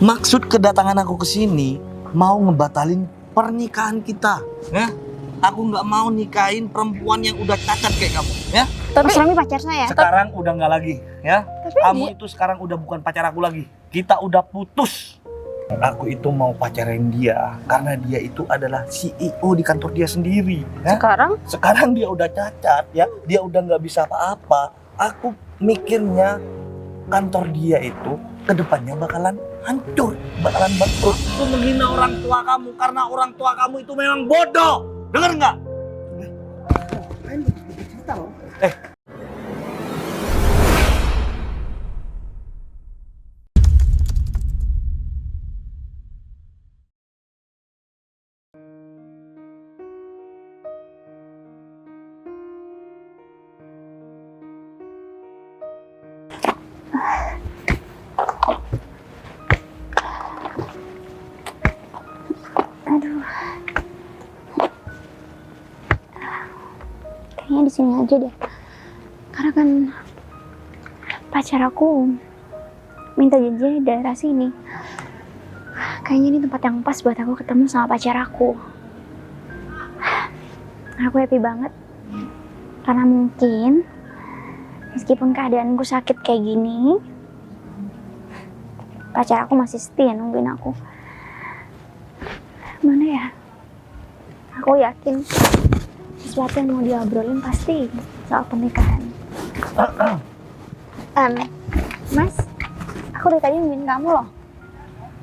Maksud kedatangan aku ke sini mau ngebatalin pernikahan kita, ya? Aku nggak mau nikahin perempuan yang udah cacat kayak kamu, ya? Tapi Mas Rami pacar saya. Sekarang udah nggak lagi, ya? Tapi Kamu itu sekarang udah bukan pacar aku lagi. Kita udah putus. Aku itu mau pacarin dia karena dia itu adalah CEO di kantor dia sendiri. Ya? Sekarang dia udah cacat, ya. Dia udah nggak bisa apa-apa. Aku mikirnya kantor dia itu kedepannya bakalan hancur, bakalan bangkrut. Itu menghina orang tua kamu karena orang tua kamu itu memang bodoh. Dengar nggak? Aduh. Kayaknya di sini aja deh. Karena kan pacar aku minta janji di daerah sini. Kayaknya ini tempat yang pas buat aku ketemu sama pacar aku. Aku happy banget. Karena mungkin meskipun keadaanku sakit kayak gini, pacar aku masih setia nungguin aku. Mana ya? Aku yakin sesuatu yang mau diobrolin pasti soal pernikahan. Mas, aku dari tadi nungguin kamu loh.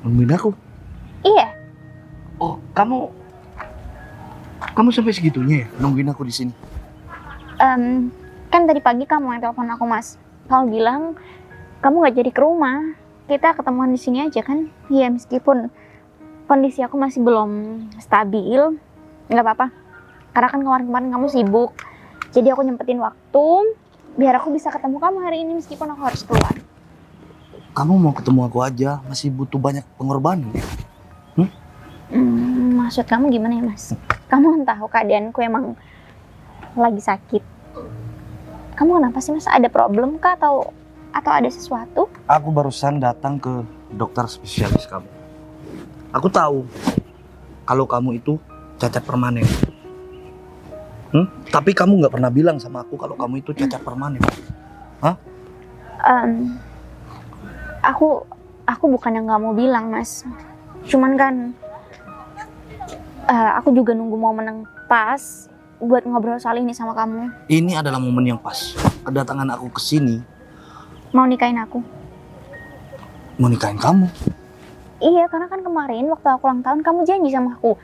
Nungguin aku? Iya. Oh, kamu sampai segitunya ya nungguin aku di sini? Kan tadi pagi kamu yang telepon aku, Mas. Kamu bilang kamu nggak jadi ke rumah. Kita ketemuan di sini aja kan? Iya, meskipun kondisi aku masih belum stabil, nggak apa-apa. Karena kan kemarin-kemarin kamu sibuk. Jadi aku nyempetin waktu biar aku bisa ketemu kamu hari ini meskipun aku harus keluar. Kamu mau ketemu aku aja, masih butuh banyak pengorbanan ya? Maksud kamu gimana ya, Mas? Kamu tahu keadaanku emang lagi sakit. Kamu kenapa sih, Mas? Ada problem kah atau ada sesuatu? Aku barusan datang ke dokter spesialis kamu. Aku tahu kalau kamu itu cacat permanen. Tapi kamu nggak pernah bilang sama aku kalau kamu itu cacat permanen. Hah? Aku bukan yang nggak mau bilang, Mas. Cuman kan aku juga nunggu momen yang pas buat ngobrol soal ini sama kamu. Ini adalah momen yang pas. Kedatangan aku ke sini Mau nikahin aku? mau nikahin kamu. Iya, karena kan kemarin waktu aku ulang tahun kamu janji sama aku.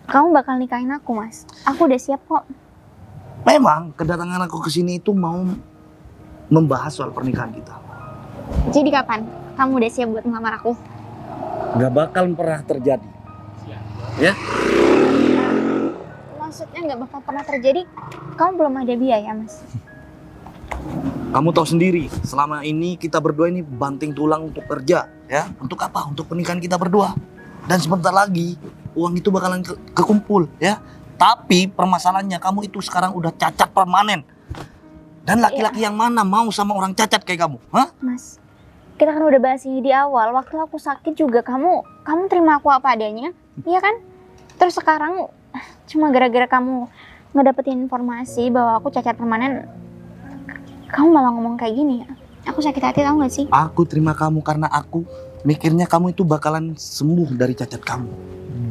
Kamu bakal nikahin aku, Mas. Aku udah siap kok. Memang kedatangan aku ke sini itu mau membahas soal pernikahan kita. Jadi kapan? Kamu udah siap buat ngelamar aku? Gak bakal pernah terjadi. Ya? Maksudnya nggak bakal pernah terjadi? Kamu belum ada biaya, Mas. Kamu tahu sendiri, selama ini kita berdua ini banting tulang untuk kerja, ya. Untuk apa? Untuk pernikahan kita berdua. Dan sebentar lagi uang itu bakalan kekumpul, ya. Tapi permasalahannya kamu itu sekarang udah cacat permanen. Dan laki-laki yang mana mau sama orang cacat kayak kamu? Hah? Mas, kita kan udah bahas ini di awal. Waktu aku sakit juga kamu terima aku apa adanya, iya kan? Terus sekarang cuma gara-gara kamu ngedapetin informasi bahwa aku cacat permanen, kamu malah ngomong kayak gini ya? Aku sakit hati, tau gak sih? Aku terima kamu karena aku mikirnya kamu itu bakalan sembuh dari cacat kamu,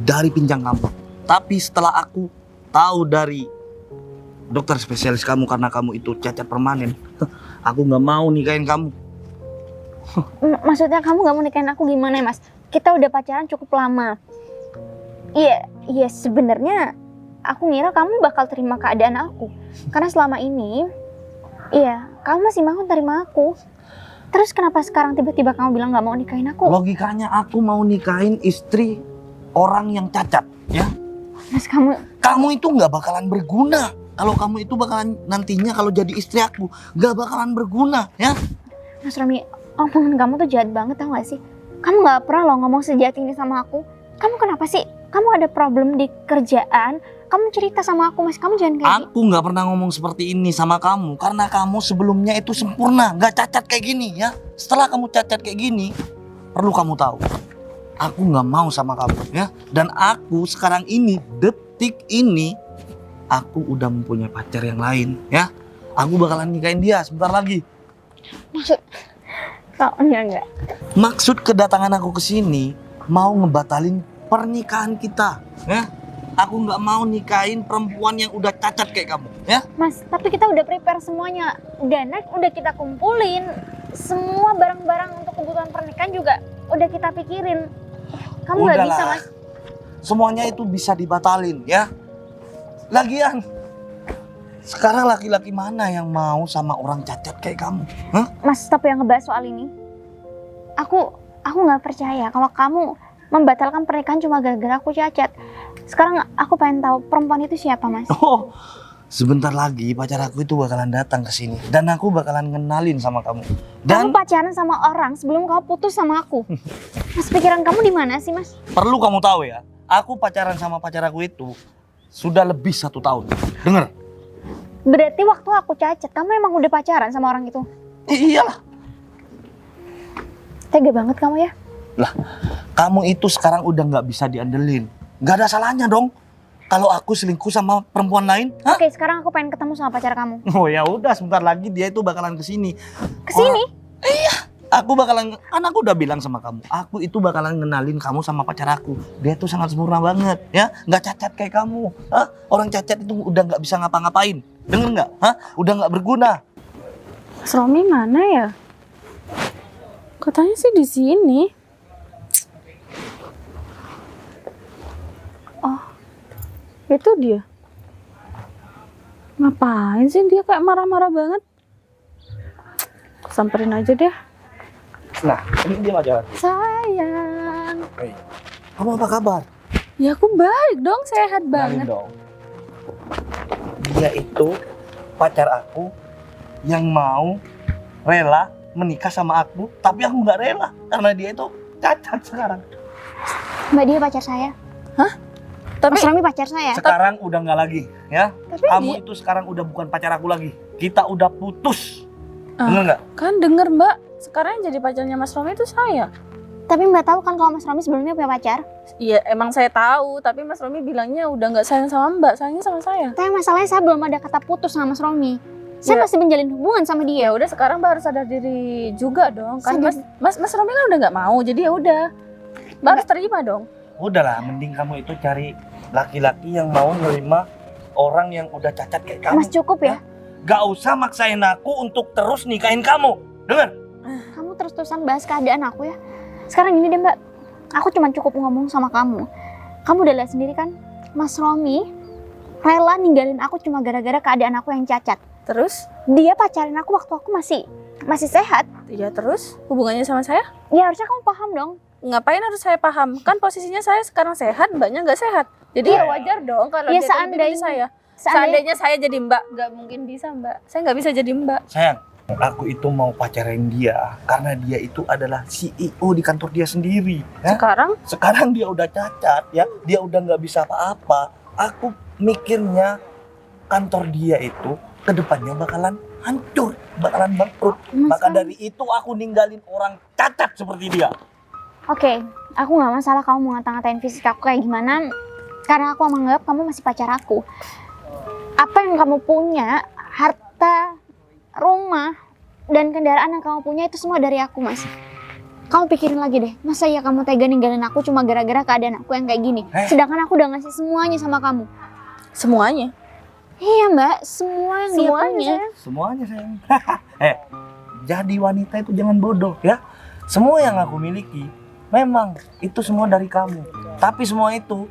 dari pinjang kamu. Tapi setelah aku tahu dari dokter spesialis kamu karena kamu itu cacat permanen, aku nggak mau nikahin kamu. Maksudnya kamu gak mau nikahin aku gimana ya, Mas? Kita udah pacaran cukup lama. Iya sebenarnya aku ngira kamu bakal terima keadaan aku. Karena selama ini, kamu masih mau terima aku. Terus kenapa sekarang tiba-tiba kamu bilang gak mau nikahin aku? Logikanya aku mau nikahin istri orang yang cacat, ya? Mas, kamu itu nggak bakalan berguna. Kalau kamu itu bakalan nantinya kalau jadi istri aku nggak bakalan berguna, ya? Mas Rami, omongan kamu tuh jahat banget, tau gak sih? Kamu gak pernah loh ngomong sejahat ini sama aku. Kamu kenapa sih? Kamu ada problem di kerjaan, kamu cerita sama aku, Mas. Kamu jangan kayak Aku nggak pernah ngomong seperti ini sama kamu karena kamu sebelumnya itu sempurna, nggak cacat kayak gini, ya. Setelah kamu cacat kayak gini, perlu kamu tahu, aku nggak mau sama kamu ya. Dan aku sekarang ini, detik ini, aku udah mempunyai pacar yang lain ya. Aku bakalan nikahin dia sebentar lagi. Maksud, enggak. Maksud kedatangan aku ke sini mau ngebatalin pernikahan kita ya. Aku nggak mau nikahin perempuan yang udah cacat kayak kamu ya. Mas, tapi kita udah prepare semuanya. Dana udah kita kumpulin. Semua barang-barang untuk kebutuhan pernikahan juga udah kita pikirin. Kamu nggak bisa, Mas. Semuanya itu bisa dibatalin ya. Lagian sekarang laki-laki mana yang mau sama orang cacat kayak kamu? Hah? Mas, tapi yang ngebahas soal ini, aku nggak percaya kalau kamu membatalkan pernikahan cuma gara-gara aku cacat. Sekarang aku pengen tahu perempuan itu siapa, Mas? Oh, sebentar lagi pacar aku itu bakalan datang ke sini dan aku bakalan ngenalin sama kamu. Dan kamu pacaran sama orang sebelum kamu putus sama aku. Mas, pikiran kamu di mana sih, Mas? perlu kamu tahu ya, aku pacaran sama pacar aku itu sudah lebih 1 tahun. Dengar? Berarti waktu aku cacat, kamu emang udah pacaran sama orang itu? Iyalah. Tega banget kamu ya. Lah, kamu itu sekarang udah nggak bisa diandelin. Nggak ada salahnya dong kalau aku selingkuh sama perempuan lain. Hah? Oke, sekarang aku pengen ketemu sama pacar kamu. Oh ya udah, sebentar lagi dia itu bakalan kesini. Kesini? Iya, aku bakalan, kan aku udah bilang sama kamu, aku itu bakalan ngenalin kamu sama pacar aku. Dia tuh sangat sempurna banget, ya, nggak cacat kayak kamu. Hah? Orang cacat itu udah nggak bisa ngapa-ngapain, denger nggak? Hah? Udah nggak berguna. Mas Romi mana ya? Katanya sih di sini. Oh, itu dia. Ngapain sih dia kayak marah-marah banget? Samperin aja deh. Nah, ini dia pacar. Sayang. Hey, kamu apa kabar? Ya aku baik dong, sehat Kenalin banget. dong. Dia itu pacar aku yang mau rela menikah sama aku, tapi aku nggak rela karena dia itu cacat sekarang. Mbak, dia pacar saya. Tapi Mas Rami pacar saya. Sekarang udah nggak lagi, ya. Tapi Kamu itu sekarang udah bukan pacar aku lagi. Kita udah putus. Ah. Bener nggak? kan denger Mbak, sekarang yang jadi pacarnya Mas Romi itu saya. Tapi Mbak tahu kan kalau Mas Rami sebelumnya punya pacar? Iya emang saya tahu, tapi Mas Romi bilangnya udah nggak sayang sama Mbak, sayangnya sama saya. Tapi masalahnya saya belum ada kata putus sama Mas Romi. Saya Ya. masih menjalin hubungan sama dia. Ya udah sekarang Mbak harus sadar diri juga dong. Kan Sadar. Mas Romi kan udah nggak mau, jadi ya udah. Mbak harus terima dong. Udahlah, mending kamu itu cari laki-laki yang mau nerima orang yang udah cacat kayak kamu. Mas, cukup ya. Gak usah maksain aku untuk terus nikahin kamu. Dengar? Kamu terus-terusan bahas keadaan aku ya. Sekarang gini deh Mbak, aku cuma cukup ngomong sama kamu. Kamu udah lihat sendiri kan, Mas Romi rela ninggalin aku cuma gara-gara keadaan aku yang cacat. Terus? Dia pacarin aku waktu aku masih sehat. Ya terus? Hubungannya sama saya? Ya harusnya kamu paham dong. Ngapain harus saya paham? Kan posisinya saya sekarang sehat, Mbaknya nggak sehat. Jadi ya wajar dong kalau Ya, dia lebih milih saya. Seandainya saya jadi Mbak, nggak mungkin bisa Mbak. Saya nggak bisa jadi Mbak. Sayang, aku itu mau pacarin dia karena dia itu adalah CEO di kantor dia sendiri. Ya? Sekarang dia udah cacat, ya. Dia udah nggak bisa apa-apa. Aku mikirnya kantor dia itu kedepannya bakalan hancur, bakalan bangkrut. Maka dari itu aku ninggalin orang cacat seperti dia. Oke, aku nggak masalah kamu mau ngata-ngatain fisik aku kayak gimana, karena aku menganggap kamu masih pacar aku. Apa yang kamu punya, harta, rumah, dan kendaraan yang kamu punya itu semua dari aku, Mas. Kamu pikirin lagi deh, masa ya kamu tega ninggalin aku cuma gara-gara keadaan aku yang kayak gini? Sedangkan aku udah ngasih semuanya sama kamu. Semuanya? Iya Mbak, semua yang dia punya. Semuanya sayang. Jadi wanita itu jangan bodoh ya. Semua yang aku miliki memang itu semua dari kamu. Tapi semua itu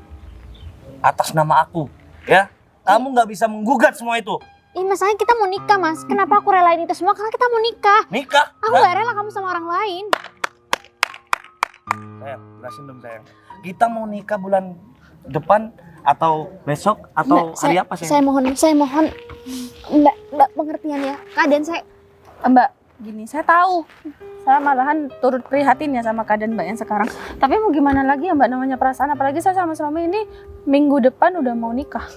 atas nama aku ya. Kamu nggak bisa menggugat semua itu. Masalahnya kita mau nikah Mas. Kenapa aku relain itu semua? Karena kita mau nikah. Nikah? Aku nggak rela kamu sama orang lain. Sayang, jelasin dong sayang. Kita mau nikah bulan depan atau besok atau Mbak, hari apa sayang? Saya mohon Mbak pengertian ya. Keadaan saya Mbak, gini, saya tahu. Saya malahan turut prihatin ya sama keadaan Mbak yang sekarang. Tapi mau gimana lagi ya Mbak, namanya perasaan. Apalagi saya sama suami ini minggu depan udah mau nikah.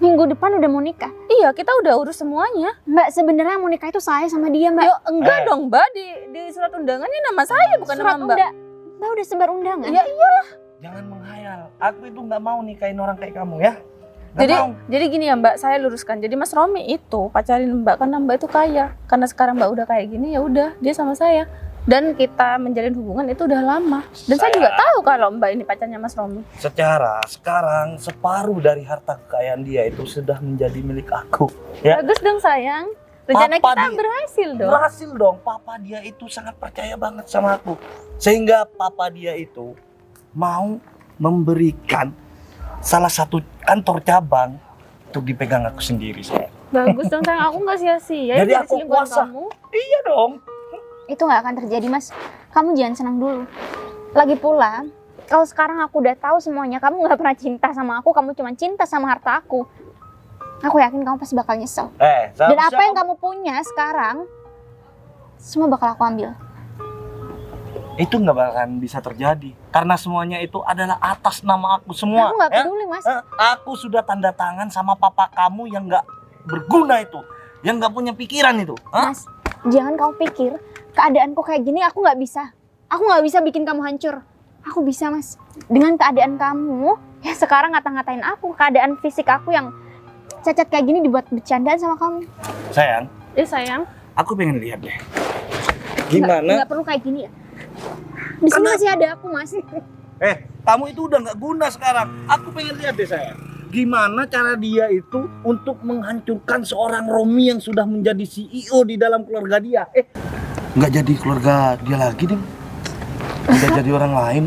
Minggu depan udah mau nikah? Iya, kita udah urus semuanya. Mbak, sebenarnya mau nikah itu saya sama dia Mbak. Yo, enggak dong Mbak, di surat undangannya nama saya bukan Surat nama Mbak. Mbak udah sebar undangan. Ya iyalah. Jangan menghayal. Aku itu nggak mau nikahin orang kayak kamu ya. Nggak mau. Jadi gini ya Mbak, saya luruskan. Jadi Mas Romi itu pacarin Mbak karena Mbak itu kaya. Karena sekarang Mbak udah kayak gini, ya udah dia sama saya. Dan kita menjalin hubungan itu udah lama. Dan saya juga tahu kalau Mbak ini pacarnya Mas Romi. Secara sekarang separuh dari harta kekayaan dia itu sudah menjadi milik aku. Ya. Bagus dong sayang. Rencana Papa kita berhasil dong. Berhasil dong. Papa dia itu sangat percaya banget sama aku. Sehingga papa dia itu mau memberikan salah satu kantor cabang untuk dipegang aku sendiri, sayang. Bagus dong sayang, aku nggak sia-sia. Jadi dari aku selingkuhan kuasa. kamu. Iya dong. Itu nggak akan terjadi, Mas. Kamu jangan senang dulu. Lagi pula, kalau sekarang aku udah tahu semuanya, kamu nggak pernah cinta sama aku, kamu cuma cinta sama harta aku. Aku yakin kamu pasti bakal nyesel. Dan apa yang kamu punya sekarang, semua bakal aku ambil. Itu nggak bakalan bisa terjadi karena semuanya itu adalah atas nama aku semua. Aku nggak ya. peduli, Mas. Aku sudah tanda tangan sama papa kamu yang nggak berguna itu, yang nggak punya pikiran itu. Mas, jangan kamu pikir keadaanku kayak gini aku nggak bisa. Aku nggak bisa bikin kamu hancur. Aku bisa, Mas. Dengan keadaan kamu, ya sekarang ngata-ngatain aku, keadaan fisik aku yang cacat kayak gini dibuat bercandaan sama kamu. Sayang, Sayang. aku pengen lihat deh. Gimana? Nggak perlu kayak gini ya. Di sini masih ada aku, Mas. Kamu itu udah nggak guna sekarang. Aku pengen lihat deh, sayang. Gimana cara dia itu untuk menghancurkan seorang Romi yang sudah menjadi CEO di dalam keluarga dia. Nggak jadi keluarga dia lagi deh. Udah jadi orang lain.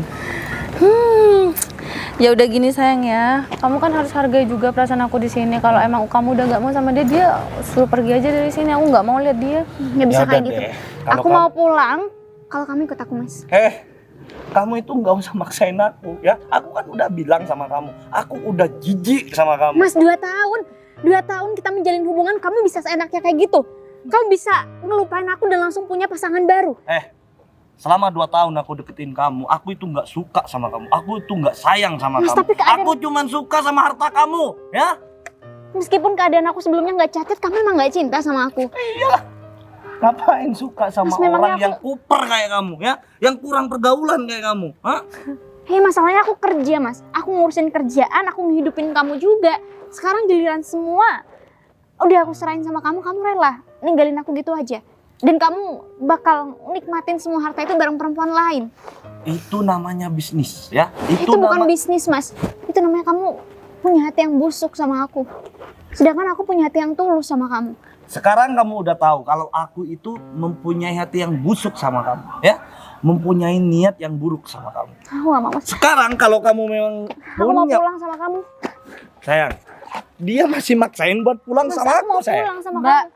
Ya udah gini sayang ya. Kamu kan harus hargai juga perasaan aku di sini. Kalau emang kamu udah nggak mau sama dia, dia suruh pergi aja dari sini. Aku nggak mau lihat dia. Nggak bisa Ya kayak udah gitu. deh. Kalau Aku mau pulang. Kalau kamu ikut aku, Mas. kamu itu nggak usah maksain aku ya. Aku kan udah bilang sama kamu, aku udah jijik sama kamu. Mas, 2 tahun. 2 tahun kita menjalin hubungan, kamu bisa seenaknya kayak gitu. Kamu bisa ngelupain aku dan langsung punya pasangan baru. Selama 2 tahun aku deketin kamu, aku itu nggak suka sama kamu. Aku itu nggak sayang sama Mas, kamu. tapi keadaan- Aku cuman suka sama harta kamu, ya. Meskipun keadaan aku sebelumnya nggak cacat, kamu emang nggak cinta sama aku. Ngapain suka sama Mas, memangnya orang aku- yang kuper kayak kamu, ya? Yang kurang pergaulan kayak kamu, hah? Masalahnya aku kerja, Mas. Aku ngurusin kerjaan, aku ngehidupin kamu juga. Sekarang giliran semua udah aku serahin sama kamu, kamu rela ninggalin aku gitu aja. Dan kamu bakal nikmatin semua harta itu bareng perempuan lain. Itu namanya bisnis, ya. Itu bukan bisnis, Mas. Itu namanya kamu punya hati yang busuk sama aku. Sedangkan aku punya hati yang tulus sama kamu. Sekarang kamu udah tahu kalau aku itu mempunyai hati yang busuk sama kamu, ya. Mempunyai niat yang buruk sama kamu. Aku gak mau, Mas. Sekarang kalau kamu memang Aku mau punya, pulang sama kamu. sayang, dia masih maksain buat pulang Mas, sama aku mau aku, sayang. pulang sama Mbak, kamu.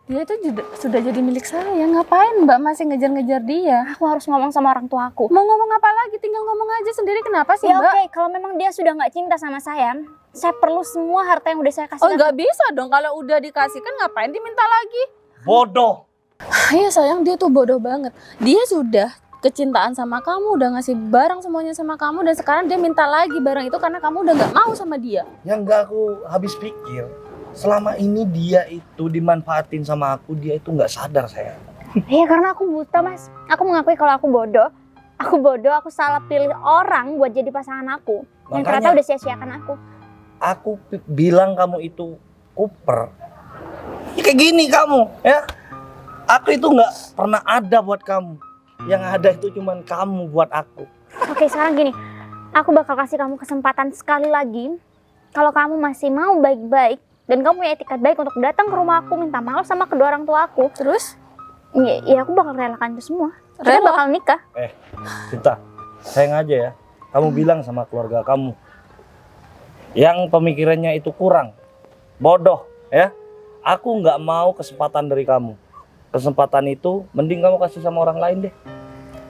dia itu sudah jadi milik saya. Ngapain Mbak masih ngejar-ngejar dia? Aku harus ngomong sama orang tua aku. Mau ngomong apa lagi? Tinggal ngomong aja sendiri. Kenapa sih Ya Mbak? oke, kalau memang dia sudah nggak cinta sama saya perlu semua harta yang udah saya kasih. Oh nggak bisa dong. Kalau udah dikasihkan ngapain diminta lagi? Bodoh. Iya sayang, dia tuh bodoh banget. Dia sudah kecintaan sama kamu, udah ngasih barang semuanya sama kamu, dan sekarang dia minta lagi barang itu karena kamu udah nggak mau sama dia. Yang gak aku habis pikir, selama ini dia itu dimanfaatin sama aku, dia itu nggak sadar, sayang. Iya, karena aku buta, Mas. Aku mengakui kalau aku bodoh. Aku salah pilih orang buat jadi pasangan aku. Yang ternyata Makanya udah sia-siakan aku. aku bilang kamu itu kuper. Ya, kayak gini kamu, ya. Aku itu nggak pernah ada buat kamu. Yang ada itu cuman kamu buat aku. Oke, sekarang gini. Aku bakal kasih kamu kesempatan sekali lagi. Kalau kamu masih mau baik-baik dan kamu punya etikat baik untuk datang ke rumah aku, minta maaf sama kedua orang tua aku. Terus? Ya aku bakal relakan itu semua. Kita Rela? bakal nikah. Cinta, sayang aja ya. Kamu bilang sama keluarga kamu yang pemikirannya itu kurang, bodoh, ya. Aku nggak mau kesempatan dari kamu. Kesempatan itu mending kamu kasih sama orang lain deh.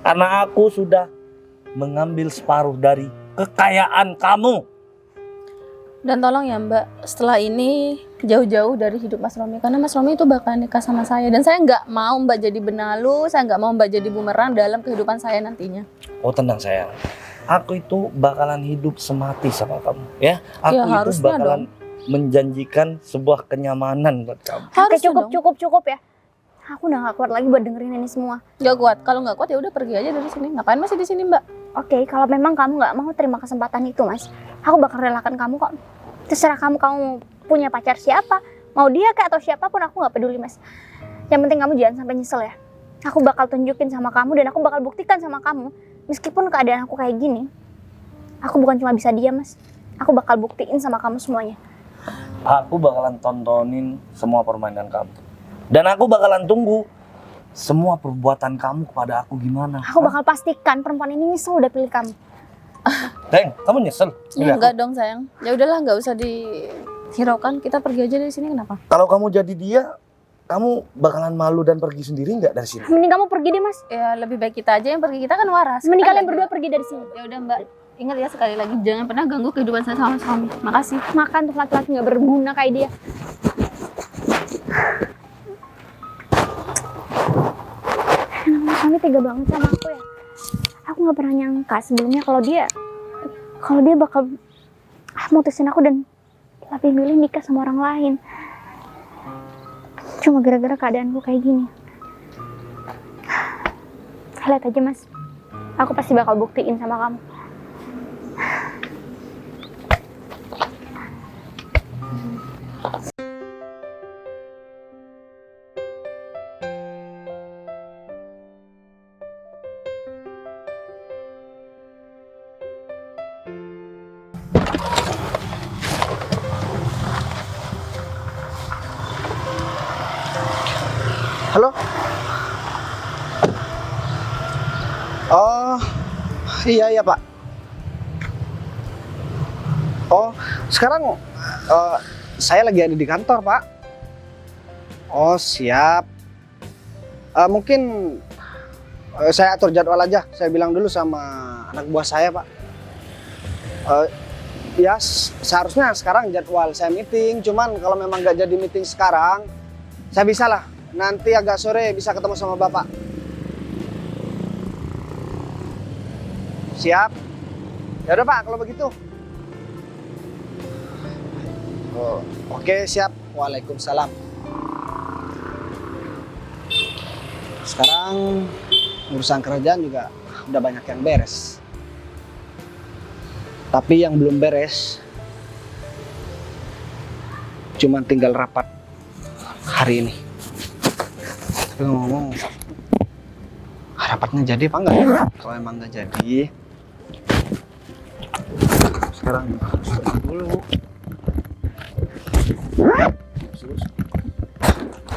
Karena aku sudah mengambil separuh dari kekayaan kamu. Dan tolong ya Mbak, setelah ini jauh-jauh dari hidup Mas Romi. Karena Mas Romi itu bakal nikah sama saya. Dan saya nggak mau Mbak jadi benalu, saya nggak mau Mbak jadi bumerang dalam kehidupan saya nantinya. Oh tenang sayang, aku itu bakalan hidup semati sama kamu, ya. Aku Ya, itu harusnya bakalan menjanjikan sebuah kenyamanan buat kamu. Oke, Harusnya dong. cukup ya. Aku udah gak kuat lagi buat dengerin ini semua. Gak kuat. Kalau nggak kuat ya udah pergi aja dari sini. Ngapain masih di sini, Mbak? Oke, kalau memang kamu gak mau terima kesempatan itu, Mas, aku bakal relakan kamu kok. Terserah kamu punya pacar siapa, mau dia kayak atau siapapun, aku gak peduli, Mas. Yang penting kamu jangan sampai nyesel ya. Aku bakal tunjukin sama kamu dan aku bakal buktikan sama kamu, meskipun keadaan aku kayak gini, aku bukan cuma bisa diam, Mas. Aku bakal buktiin sama kamu semuanya. Aku bakalan tontonin semua permainan kamu. Dan aku bakalan tunggu semua perbuatan kamu kepada aku gimana. Aku bakal pastikan perempuan ini nyesel udah pilih kamu. Teng, kamu nyesel? Ya enggak dong, sayang. Ya udahlah, nggak usah dihiraukan. Kita pergi aja dari sini. Kenapa? Kalau kamu jadi dia, kamu bakalan malu dan pergi sendiri nggak dari sini? Mending kamu pergi deh, Mas. Ya lebih baik kita aja yang pergi. Kita kan waras. Mending Kita kalian nggak- berdua pergi dari sini. Ya udah, Mbak. Ingat ya sekali lagi, jangan pernah ganggu kehidupan saya sama suami. Makasih. Makan tuh laki-laki gak berguna kayak dia. Namanya suami tega banget sama aku ya. Aku gak pernah nyangka sebelumnya kalau dia bakal mutusin aku dan lebih milih nikah sama orang lain. Cuma gara-gara keadaanku kayak gini. Lihat aja, Mas. Aku pasti bakal buktiin sama kamu. Halo? Oh, iya Pak. Oh, sekarang saya lagi ada di kantor Pak. Oh siap. Mungkin saya atur jadwal aja. Saya bilang dulu sama anak buah saya Pak. Ya seharusnya sekarang jadwal saya meeting. Cuman kalau memang nggak jadi meeting sekarang, saya bisa lah. Nanti agak sore bisa ketemu sama Bapak. Siap. Ya udah Pak, kalau begitu. Oh, oke, siap. Waalaikumsalam. Sekarang urusan kerjaan juga udah banyak yang beres. Tapi yang belum beres cuman tinggal rapat hari ini. Tapi ngomong, rapatnya jadi apa enggak ya? Kalau emang nggak jadi, sekarang dulu.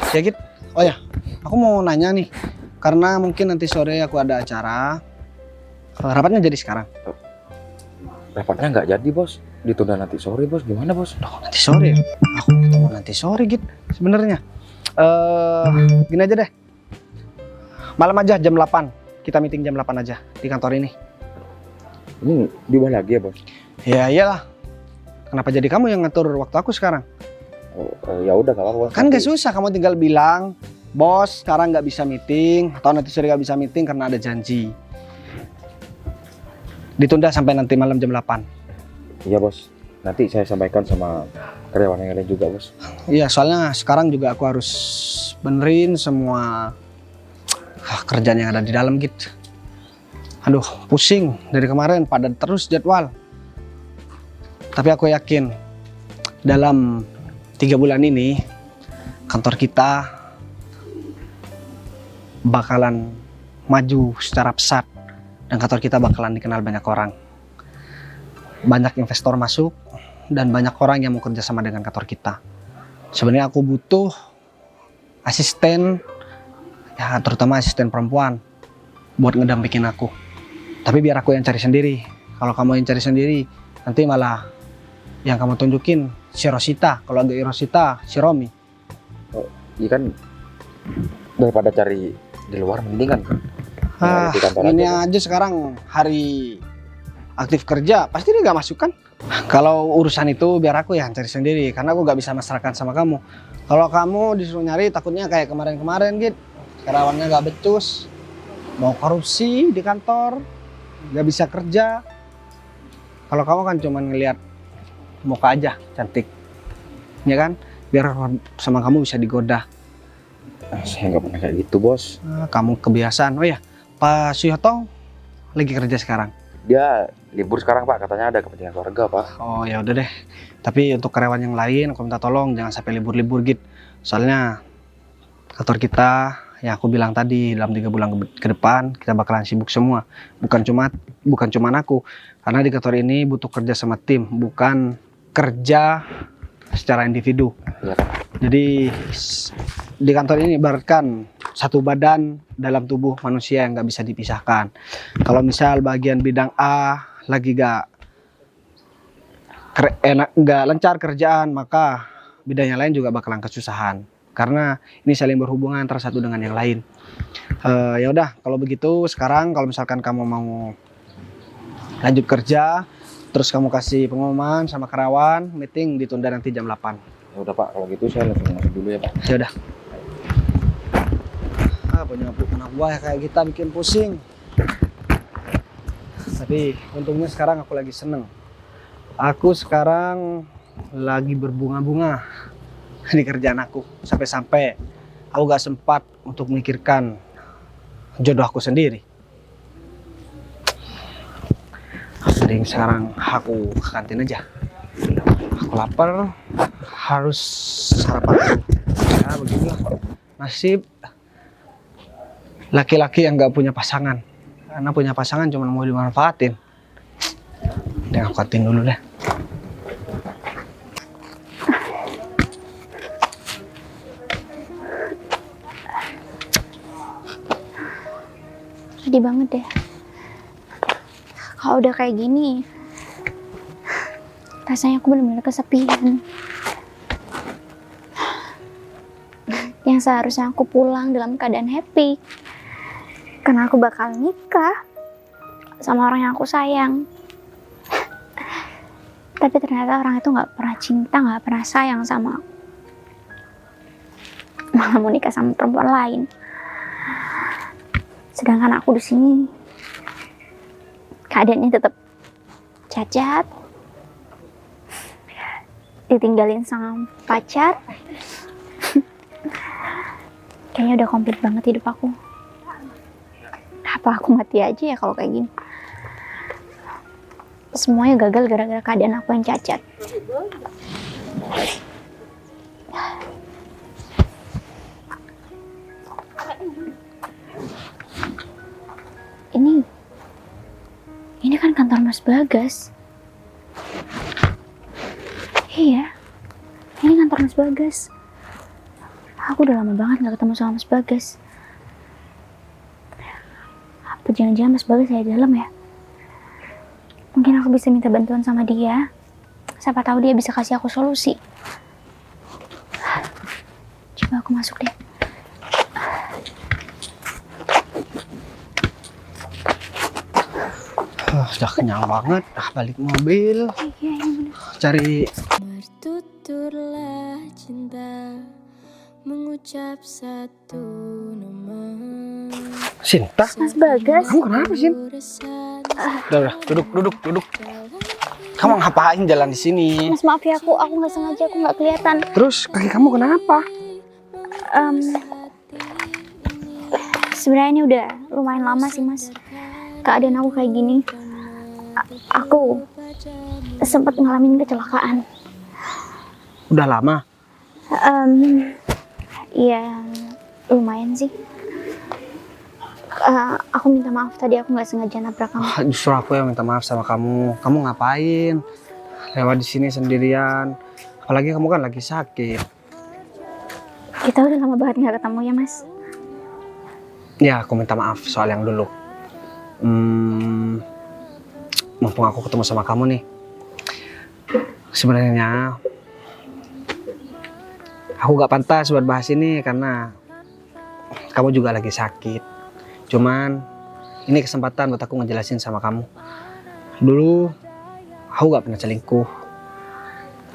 Ya Git, oh ya, aku mau nanya nih, karena mungkin nanti sore aku ada acara. Rapatnya jadi sekarang? Rapatnya nggak jadi bos, ditunda nanti sore bos. Gimana bos? Loh, nanti sore? Aku mau nanti sore Git, sebenarnya. Gini aja deh, malam aja jam 8, kita meeting jam 8 aja di kantor ini. Ini diubah lagi ya bos? Ya iyalah, kenapa jadi kamu yang ngatur waktu aku sekarang? Oh, ya udah nggak apa-apa bos. Kan Nanti- gak susah, kamu tinggal bilang, bos sekarang nggak bisa meeting, atau nanti sore nggak bisa meeting karena ada janji. Ditunda sampai nanti malam jam 8. Iya bos, nanti saya sampaikan sama karyawan yang lain juga bos. Iya, soalnya sekarang juga aku harus benerin semua kerjaan yang ada di dalam gitu. Aduh, pusing dari kemarin, padat terus jadwal. Tapi aku yakin dalam 3 bulan ini kantor kita bakalan maju secara pesat dan kantor kita bakalan dikenal banyak orang. Banyak investor masuk dan banyak orang yang mau kerja sama dengan kantor kita. Sebenarnya aku butuh asisten, ya terutama asisten perempuan buat ngedampingin aku. Tapi biar aku yang cari sendiri. Kalau kamu yang cari sendiri, nanti malah yang kamu tunjukin si Rosita. Kalau agak Rosita, si Romi. Iya kan, daripada cari di luar mendingan kan. Di kantor Ini aja, aja sekarang hari aktif kerja, pasti dia gak masuk kan? Kalau urusan itu biar aku yang cari sendiri, karena aku gak bisa masalahkan sama kamu. Kalau kamu disuruh nyari, takutnya kayak kemarin-kemarin gitu. Karyawannya gak becus, mau korupsi di kantor, gak bisa kerja. Kalau kamu kan cuma ngelihat muka aja cantik, ya kan? Biar sama kamu bisa digoda. Saya nggak pernah kayak gitu, Bos. Kamu kebiasaan. Oh ya, Pak Suyoto lagi kerja sekarang. Dia libur sekarang, Pak. Katanya ada kepentingan keluarga, Pak. Oh ya udah deh. Tapi untuk karyawan yang lain, aku minta tolong jangan sampai libur-libur gitu. Soalnya kantor kita, yang aku bilang tadi, dalam 3 bulan ke depan kita bakalan sibuk semua. Bukan cuma aku. Karena di kantor ini butuh kerja sama tim, bukan kerja secara individu. Iya kan? Jadi di kantor ini ibaratkan satu badan dalam tubuh manusia yang nggak bisa dipisahkan. Kalau misal bagian bidang A lagi nggak lancar kerjaan, maka bidang yang lain juga bakalan kesusahan. Karena ini saling berhubungan antara satu dengan yang lain. Ya udah, kalau begitu sekarang kalau misalkan kamu mau lanjut kerja, terus kamu kasih pengumuman sama karyawan, meeting ditunda nanti jam 8. Ya udah, Pak. Kalau gitu saya langsung masuk dulu ya, Pak. Ya udah. Punya anak buah kayak kita bikin pusing. Tapi untungnya sekarang aku lagi seneng. Aku sekarang lagi berbunga-bunga di kerjaan aku. Sampai-sampai aku gak sempat untuk memikirkan jodoh aku sendiri. Mending sekarang aku ke kantin aja. Aku lapar, harus sarapan. Ya beginilah nasib laki-laki yang gak punya pasangan. Karena punya pasangan cuma mau dimanfaatin. Udah aku kantin dulu deh. Sedih banget deh. Kalau udah kayak gini, rasanya aku benar-benar kesepian. Yang seharusnya aku pulang dalam keadaan happy. Karena aku bakal nikah sama orang yang aku sayang. Tapi ternyata orang itu gak pernah cinta, gak pernah sayang sama aku. Malah mau nikah sama perempuan lain. Sedangkan aku di sini keadaannya tetap cacat, ditinggalin sama pacar. Kayaknya udah komplit banget hidup aku. Apa aku mati aja ya kalau kayak gini? Semuanya gagal gara-gara keadaan aku yang cacat. Ini kan kantor Mas Bagas. Iya, ini kantor Mas Bagas. Aku udah lama banget gak ketemu sama Mas Bagas. Apa jangan-jangan Mas Bagas ada di dalam ya? Mungkin aku bisa minta bantuan sama dia. Siapa tahu dia bisa kasih aku solusi. Coba aku masuk deh. Udah kenyang banget. Balik mobil. Cari. Bertuturlah cinta, mengucap satu nama. Sinta? Mas Bagas. Kamu kenapa, Sin? Udah, duduk. Kamu ngapain jalan di sini? Mas maaf ya, aku nggak sengaja, aku nggak kelihatan. Terus kaki kamu kenapa? Sebenarnya ini udah lumayan lama sih Mas. Keadaan aku kayak gini. Aku sempat ngalamin kecelakaan. Udah lama? Iya, lumayan sih. Aku minta maaf tadi aku nggak sengaja nabrak kamu. Justru aku yang minta maaf sama kamu. Kamu ngapain? Lewat di sini sendirian. Apalagi kamu kan lagi sakit. Kita udah lama banget nggak ketemu ya Mas. Ya, aku minta maaf soal yang dulu. Mumpung aku ketemu sama kamu nih. Sebenarnya aku gak pantas buat bahas ini karena kamu juga lagi sakit. Cuman ini kesempatan buat aku ngejelasin sama kamu. Dulu aku gak pernah selingkuh.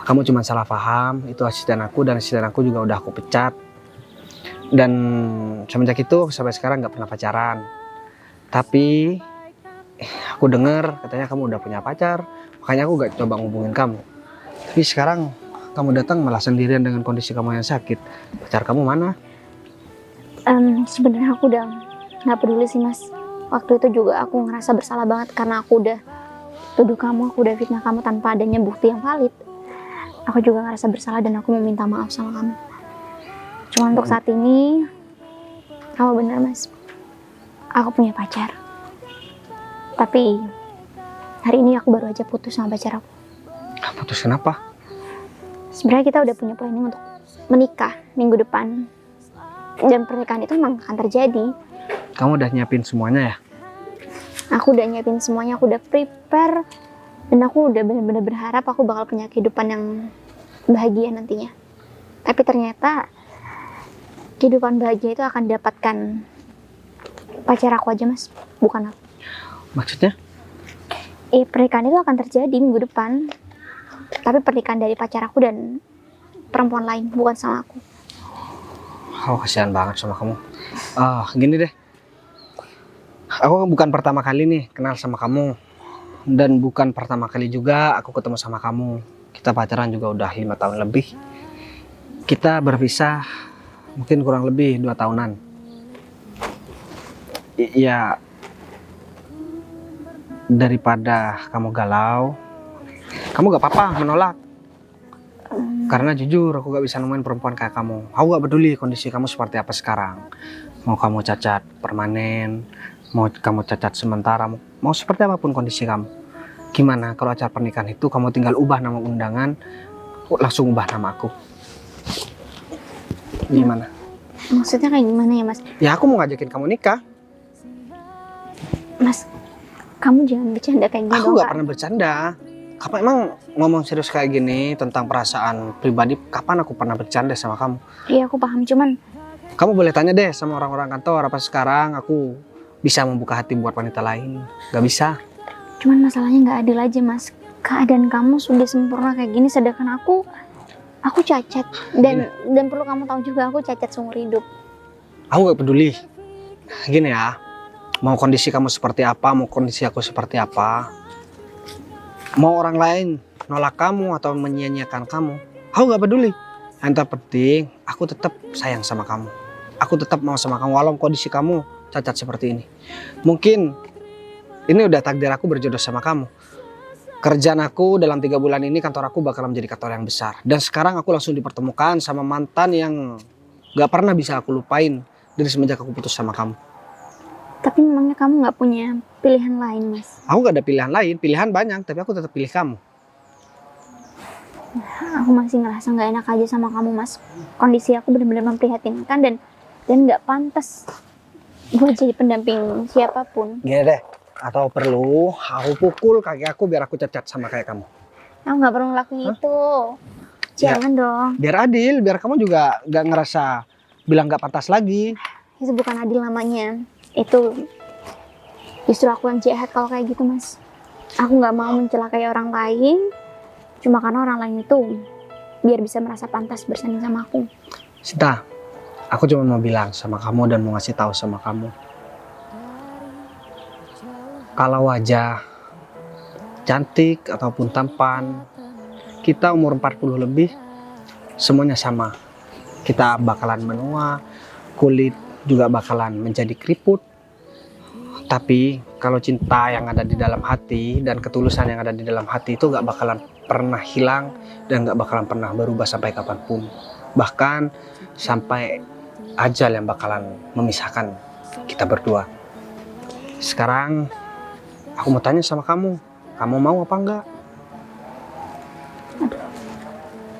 Kamu cuma salah paham. Itu asisten aku dan asisten aku juga udah aku pecat. Dan semenjak itu sampai sekarang gak pernah pacaran. Tapi aku dengar katanya kamu udah punya pacar. Makanya aku gak coba ngubungin kamu. Tapi sekarang kamu datang malah sendirian dengan kondisi kamu yang sakit. Pacar kamu mana? Sebenarnya aku udah nggak peduli sih mas. Waktu itu juga aku ngerasa bersalah banget karena aku udah tuduh kamu, aku udah fitnah kamu tanpa adanya bukti yang valid. Aku juga ngerasa bersalah dan aku mau minta maaf sama kamu. Cuma untuk saat ini, kamu benar mas. Aku punya pacar. Tapi hari ini aku baru aja putus sama pacar aku. Putus kenapa? Sebenarnya kita udah punya planning untuk menikah minggu depan. Dan pernikahan itu memang akan terjadi. Kamu udah nyiapin semuanya ya? Aku udah nyiapin semuanya, aku udah prepare. Dan aku udah benar-benar berharap aku bakal punya kehidupan yang bahagia nantinya. Tapi ternyata kehidupan bahagia itu akan didapatkan pacar aku aja mas, bukan aku. Maksudnya? Pernikahan itu akan terjadi minggu depan. Tapi pernikahan dari pacar aku dan perempuan lain, bukan sama aku. Oh, kasihan banget sama kamu. Gini deh. Aku bukan pertama kali nih kenal sama kamu. Dan bukan pertama kali juga aku ketemu sama kamu. Kita pacaran juga udah 5 tahun lebih. Kita berpisah mungkin kurang lebih 2 tahunan. Ya, daripada kamu galau, kamu gak apa-apa menolak. Karena jujur aku gak bisa nemuin perempuan kayak kamu. Aku gak peduli kondisi kamu seperti apa sekarang. Mau kamu cacat permanen, mau kamu cacat sementara, mau seperti apapun kondisi kamu. Gimana kalau acara pernikahan itu kamu tinggal ubah nama undangan, langsung ubah nama aku. Gimana? Maksudnya kayak gimana ya mas? Ya aku mau ngajakin kamu nikah. Mas, kamu jangan bercanda kayak gini Aku dong gak Kak. pernah bercanda. Kamu emang ngomong serius kayak gini tentang perasaan pribadi, kapan aku pernah bercanda sama kamu? Iya aku paham, cuman Kamu boleh tanya deh sama orang-orang kantor, apa sekarang aku bisa membuka hati buat wanita lain? Gak bisa. masalahnya nggak adil aja mas. Keadaan kamu sudah sempurna kayak gini, sedangkan aku cacat. Dan perlu kamu tahu juga aku cacat seumur hidup. Aku gak peduli. Gini ya, mau kondisi kamu seperti apa, mau kondisi aku seperti apa, mau orang lain nolak kamu atau menyia-nyiakan kamu, aku gak peduli. Yang terpenting aku tetap sayang sama kamu. Aku tetap mau sama kamu walaupun kondisi kamu cacat seperti ini. Mungkin ini udah takdir aku berjodoh sama kamu. Kerjaan aku dalam 3 bulan ini, kantor aku bakal menjadi kantor yang besar. Dan sekarang aku langsung dipertemukan sama mantan yang gak pernah bisa aku lupain dari semenjak aku putus sama kamu. Tapi memangnya kamu nggak punya pilihan lain mas? Aku gak ada pilihan lain, pilihan banyak, tapi aku tetap pilih kamu. Aku masih ngerasa nggak enak aja sama kamu mas. Kondisi aku benar-benar memprihatinkan dan nggak pantas buat jadi pendamping siapapun. Gini deh, atau perlu aku pukul kaki aku biar aku cacat sama kayak kamu. Aku nggak perlu ngelakuin itu. Jangan dong. Biar adil, biar kamu juga gak ngerasa bilang gak pantas lagi. Itu bukan adil namanya. Itu justru aku yang jahat kalau kayak gitu mas. Aku nggak mau mencelakai orang lain cuma karena orang lain itu biar bisa merasa pantas bersanding sama aku. Sinta, aku cuma mau bilang sama kamu dan mau ngasih tahu sama kamu. Kalau wajah cantik ataupun tampan, kita umur 40 lebih, semuanya sama. Kita bakalan menua, kulit juga bakalan menjadi keriput. Tapi kalau cinta yang ada di dalam hati dan ketulusan yang ada di dalam hati itu gak bakalan pernah hilang dan gak bakalan pernah berubah sampai kapanpun. Bahkan sampai ajal yang bakalan memisahkan kita berdua. Sekarang aku mau tanya sama kamu mau apa enggak?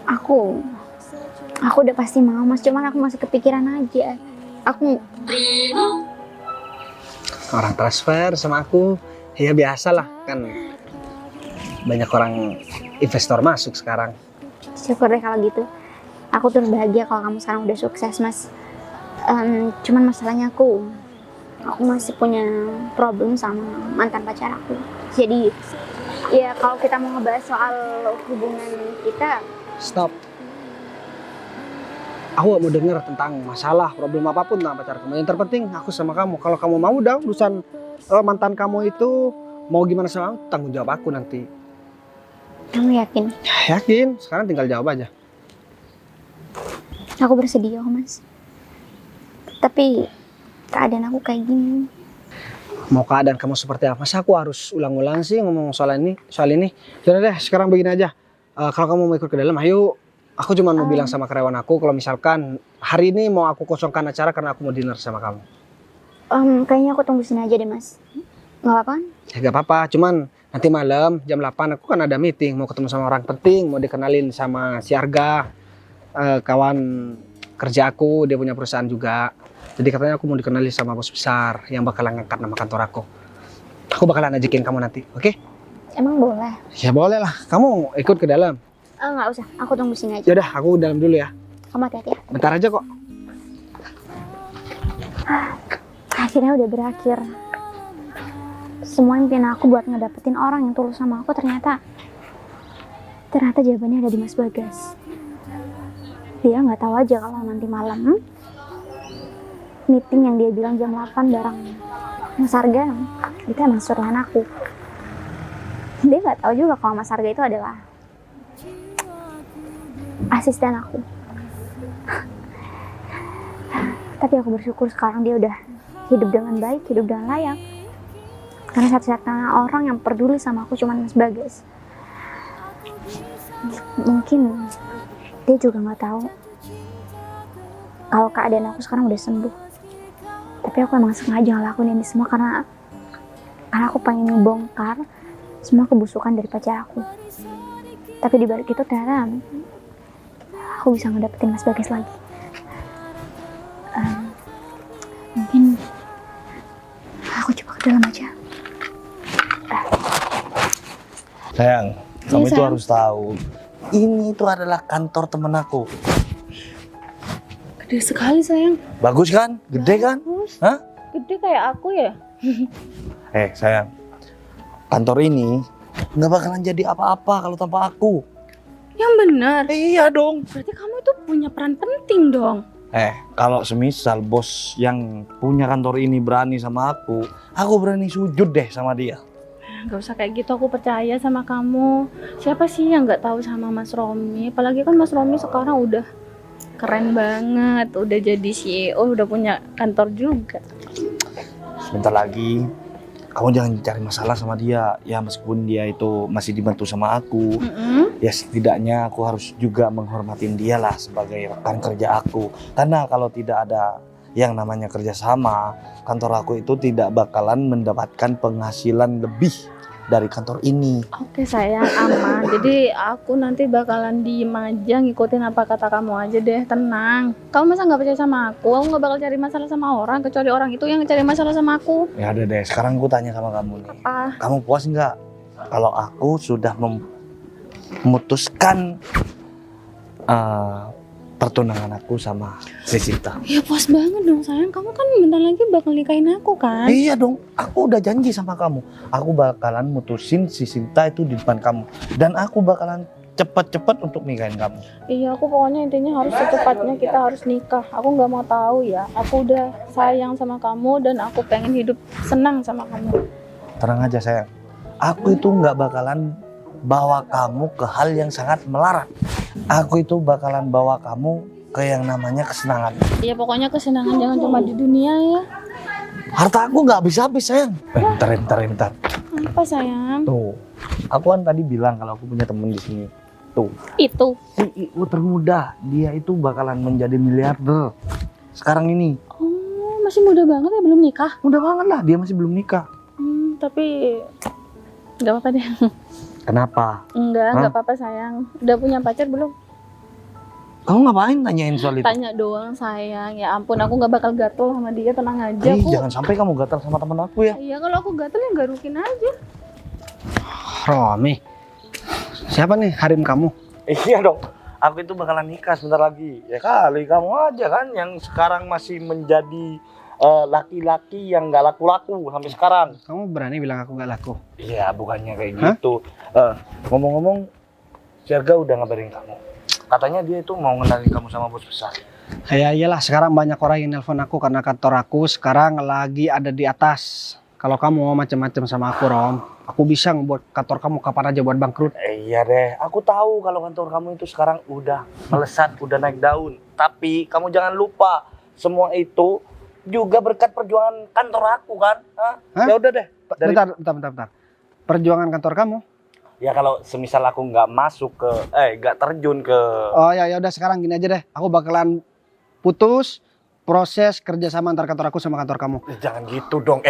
Aku udah pasti mau mas, cuman aku masih kepikiran aja. Aku Orang transfer sama aku, ya biasalah kan, banyak orang investor masuk sekarang. syukur deh kalau gitu. Aku tuh bahagia kalau kamu sekarang udah sukses mas. Cuman masalahnya aku masih punya problem sama mantan pacar aku. Jadi ya kalau kita mau ngebahas soal hubungan kita, Stop. Aku gak mau denger tentang masalah, problem apapun tentang pacar kamu. Yang terpenting aku sama kamu. Kalau kamu mau udah urusan mantan kamu itu mau gimana sama aku, tanggung jawab aku nanti. kamu yakin? Ya, yakin, sekarang tinggal jawab aja. Aku bersedia kok mas. Tapi keadaan aku kayak gini. Mau keadaan kamu seperti apa? Masa aku harus ulang-ulang sih ngomong soal ini? Yaudah deh, sekarang begini aja. Kalau kamu mau ikut ke dalam, ayo. Aku cuma mau bilang sama karyawan aku kalau misalkan hari ini mau aku kosongkan acara karena aku mau dinner sama kamu. Kayaknya aku tunggu sini aja deh, Mas. Nggak apa-apa kan? Ya gak apa-apa, cuman nanti malam jam 8 aku kan ada meeting, mau ketemu sama orang penting, mau dikenalin sama si Arga, kawan kerja aku, dia punya perusahaan juga. Jadi katanya aku mau dikenalin sama bos besar yang bakalan ngangkat nama kantor aku. Aku bakalan ajakin kamu nanti, oke? Emang boleh? Ya boleh lah, kamu ikut ke dalam. Nggak usah, aku tunggu sini aja. Yaudah, aku dalam dulu ya. Kamu hati-hati ya. Bentar aja kok. Akhirnya udah berakhir. Semua impian aku buat ngedapetin orang yang tulus sama aku ternyata jawabannya ada di Mas Bagas. Dia nggak tahu aja kalau nanti malam meeting yang dia bilang jam 8 bareng Mas Arga itu emang suruhan aku. Dia nggak tahu juga kalau Mas Arga itu adalah asisten aku. Tapi aku bersyukur sekarang dia udah hidup dengan baik, hidup dengan layak. Karena satu-satunya orang yang peduli sama aku cuma Mas Bagas. Mungkin dia juga nggak tahu kalau keadaan aku sekarang udah sembuh. Tapi aku emang sengaja ngelakuin ini semua karena aku pengen ngebongkar semua kebusukan dari pacar aku. Tapi di balik itu ternyata aku bisa ngedapetin Mas Bagas lagi. Mungkin aku coba ke dalam aja. Sayang, kamu itu sayang. harus tahu. Ini itu adalah kantor temen aku. Gede sekali sayang. Bagus kan? Gede kan? Hah? Gede kayak aku ya. Sayang. Kantor ini nggak bakalan jadi apa-apa kalau tanpa aku. Yang benar. Iya dong. Berarti kamu itu punya peran penting dong. Kalau semisal bos yang punya kantor ini berani sama aku berani sujud deh sama dia. Gak usah kayak gitu, aku percaya sama kamu. Siapa sih yang gak tahu sama Mas Romi? Apalagi kan Mas Romi sekarang udah keren banget, udah jadi CEO, udah punya kantor juga. Sebentar lagi kamu jangan cari masalah sama dia. Ya meskipun dia itu masih dibantu sama aku, ya setidaknya aku harus juga menghormatin dia lah sebagai rekan kerja aku. Karena kalau tidak ada yang namanya kerjasama, kantor aku itu tidak bakalan mendapatkan penghasilan lebih dari kantor ini. Oke sayang, aman. Jadi aku nanti bakalan diem aja, ngikutin apa kata kamu aja deh, tenang. Kamu masa gak percaya sama aku? Aku gak bakal cari masalah sama orang, kecuali orang itu yang cari masalah sama aku. Ya udah deh, sekarang aku tanya sama kamu nih. Apa? Kamu puas nggak kalau aku sudah memutuskan pertunangan aku sama si Sinta? Ya puas banget dong sayang, kamu kan bentar lagi bakal nikahin aku kan? Iya dong, aku udah janji sama kamu. Aku bakalan mutusin si Sinta itu di depan kamu. Dan aku bakalan cepet-cepet untuk nikahin kamu. Iya, aku pokoknya intinya harus secepatnya kita harus nikah. Aku nggak mau tahu ya, aku udah sayang sama kamu dan aku pengen hidup senang sama kamu. Tenang aja sayang, aku itu nggak bakalan bawa kamu ke hal yang sangat melarat. Aku itu bakalan bawa kamu ke yang namanya kesenangan. Iya, pokoknya kesenangan jangan cuma di dunia ya. Harta aku nggak habis-habis sayang. Bentar. Apa sayang? Tuh, aku kan tadi bilang kalau aku punya temen di sini. Tuh, Itu. CEO termuda, dia itu bakalan menjadi miliarder sekarang ini. Oh, masih muda banget ya, belum nikah? Mudah banget lah, dia masih belum nikah. Tapi nggak apa-apa deh. Kenapa? Nggak apa-apa sayang. Udah punya pacar belum? Kamu ngapain tanyain soal itu? Tanya doang sayang. Ya ampun, aku nggak bakal gatel sama dia, tenang aja. Ih, Aku. jangan sampai kamu gatal sama temen aku ya. Iya, kalau aku gatel ya garukin aja. Romi, siapa nih harim kamu? Iya dong, aku itu bakalan nikah sebentar lagi. Ya kali kamu aja kan yang sekarang masih menjadi laki-laki yang gak laku-laku sampai sekarang. Kamu berani bilang aku gak laku? Iya, bukannya kayak gitu. Ngomong-ngomong, si Arga udah ngabarin kamu. Katanya dia itu mau ngenalin kamu sama bos besar. Ya iyalah, sekarang banyak orang yang nelpon aku karena kantor aku sekarang lagi ada di atas. Kalau kamu mau macam-macam sama aku, Rom, aku bisa ngebuat kantor kamu kapan aja buat bangkrut. Iya deh, aku tahu kalau kantor kamu itu sekarang udah melesat, udah naik daun. Tapi kamu jangan lupa, semua itu juga berkat perjuangan kantor aku kan. Hah? Hah? Ya udah deh. Bentar. Perjuangan kantor kamu? Ya kalau semisal aku nggak masuk ke, nggak terjun ke. Oh ya udah sekarang gini aja deh. Aku bakalan putus proses kerjasama antar kantor aku sama kantor kamu. Jangan gitu dong,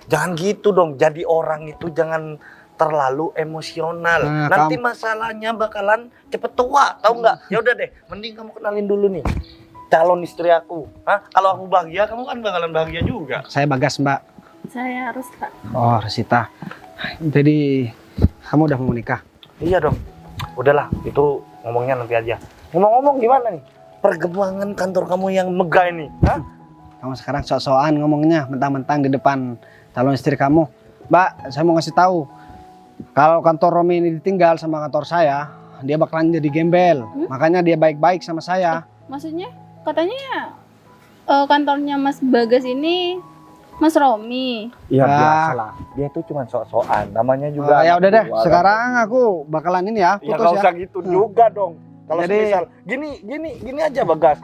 jangan gitu dong. Jadi orang itu jangan terlalu emosional. Nah, Nanti masalahnya bakalan cepet tua, tahu nggak? Ya udah deh, mending kamu kenalin dulu nih calon istri aku. Hah? Kalau aku bahagia, kamu kan bakalan bahagia juga. Saya Bagas, Mbak. Saya harus Kak. Oh, Resita. Jadi kamu udah mau menikah? Iya dong. Udahlah, itu ngomongnya nanti aja. Ngomong-ngomong gimana nih? Perkembangan kantor kamu yang megah ini, hah? Kamu sekarang sok-sokan ngomongnya, mentang-mentang di depan calon istri kamu. Mbak, saya mau ngasih tahu. Kalau kantor Romi ini ditinggal sama kantor saya, dia bakalan jadi gembel. Makanya dia baik-baik sama saya. Maksudnya katanya kantornya Mas Bagas ini Mas Romi. Iya, Ya. biasalah. Dia tuh cuma sok-sokan. Namanya juga. Ya udah deh, anak buah, sekarang aku bakalan ini ya, ya putus nggak ya. usah gitu juga dong. Kalau Jadi- misal gini aja Bagas.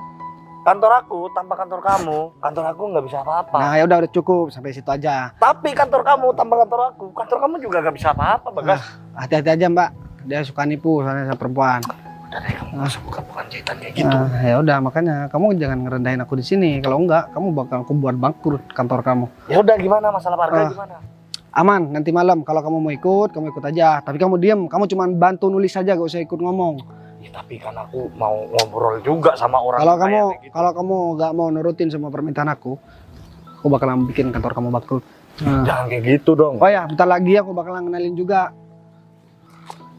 Kantor aku tanpa kantor kamu, kantor aku nggak bisa apa-apa. Nah, ya udah cukup sampai situ aja. Tapi kantor kamu tanpa kantor kamu juga nggak bisa apa-apa Bagas. Hati-hati aja, Mbak. Dia suka nipu soalnya sama perempuan. Udah deh, kamu nggak usah bukan jahitan kayak gitu. Nah, ya udah makanya kamu jangan ngerendahin aku di sini. Kalau enggak, kamu bakal aku buat bangkrut kantor kamu. Ya udah gimana masalah harga gimana? Aman, nanti malam kalau kamu mau ikut, kamu ikut aja. Tapi kamu diem, kamu cuma bantu nulis saja, gak usah ikut ngomong. Ya tapi kan aku mau ngobrol juga sama orang Kalau kaya kamu kayak gitu. kalau kamu nggak mau nurutin semua permintaan aku bakalan bikin kantor kamu bangkrut. Nah. Jangan kayak gitu dong. Oh ya, bentar lagi aku bakalan kenalin juga